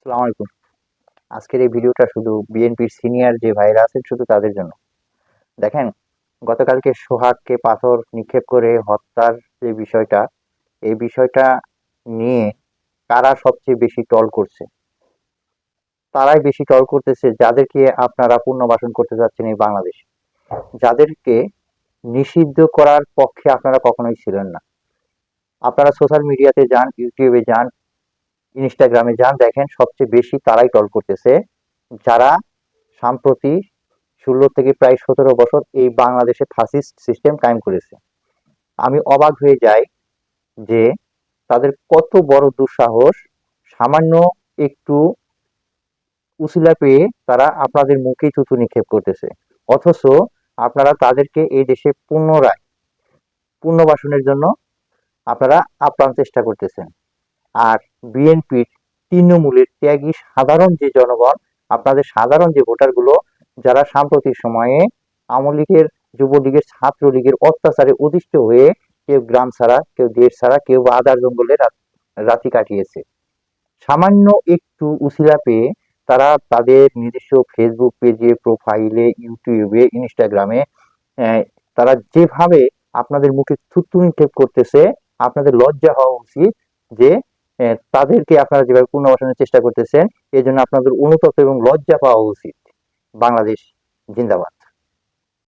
আসসালামু আলাইকুম। আজকের এই ভিডিওটা শুধু বিএনপির সিনিয়র যে ভাইরা আছেন শুধু তাদের জন্য। দেখেন, গতকালকে সোহাগকে পাথর নিক্ষেপ করে হত্যার যে বিষয়টা, এই বিষয়টা নিয়ে কারা সবচেয়ে বেশি ট্রল করছে? তারাই বেশি ট্রল করতেছে যাদেরকে আপনারা পুনর্বাসন করতে চাচ্ছেন এই বাংলাদেশে। যাদেরকে নিষিদ্ধ করার পক্ষে আপনারা কখনোই ছিলেন না। আপনারা সোশ্যাল মিডিয়াতে যান, ইউটিউবে যান, ইনস্টাগ্রামে যান, দেখেন সবচেয়ে বেশি তারাই ট্রল করতেছে যারা সাম্প্রতি ১৬ থেকে প্রায় ১৭ বছর এই বাংলাদেশে ফ্যাসিস্ট সিস্টেম কায়েম করেছে। আমি অবাক হয়ে যাই যে তাদের কত বড় দুঃসাহস, সামান্য একটু উছিলা পেয়ে তারা আপনাদের মুখে থুতু নিক্ষেপ করতেছে। অথচ আপনারা তাদেরকে এই দেশে পুনরায় পুনর্বাসনের জন্য আপনারা আপ্রাণ চেষ্টা করতেছেন। আর বিএনপির তৃণমূলের ত্যাগী সাধারণ যে জনগণ, আপনাদের সাধারণ যে ভোটারগুলো, যারা সাম্প্রতিক সময়ে আওয়ামী লীগের, যুবলীগের, ছাত্রলীগের অত্যাচারে অতিষ্ঠ হয়ে কেউ গ্রাম ছাড়া, কেউ দেশ ছাড়া, কেউ বা আদার জঙ্গলে রাতি কাটিয়েছে। সামান্য একটু উছিলা পেয়ে তারা তাদের নিজস্ব ফেসবুক পেজে, প্রোফাইলে, ইউটিউবে, ইনস্টাগ্রামে তারা যেভাবে আপনাদের মুখে থুতু নিক্ষেপ করতেছে, আপনাদের লজ্জা হওয়া উচিত যে তাদেরকে আপনারা যেভাবে পুনর্বাসনের চেষ্টা করতেছেন, এই জন্য আপনাদের অনুতপ্ত এবং লজ্জা পাওয়া উচিত। বাংলাদেশ জিন্দাবাদ।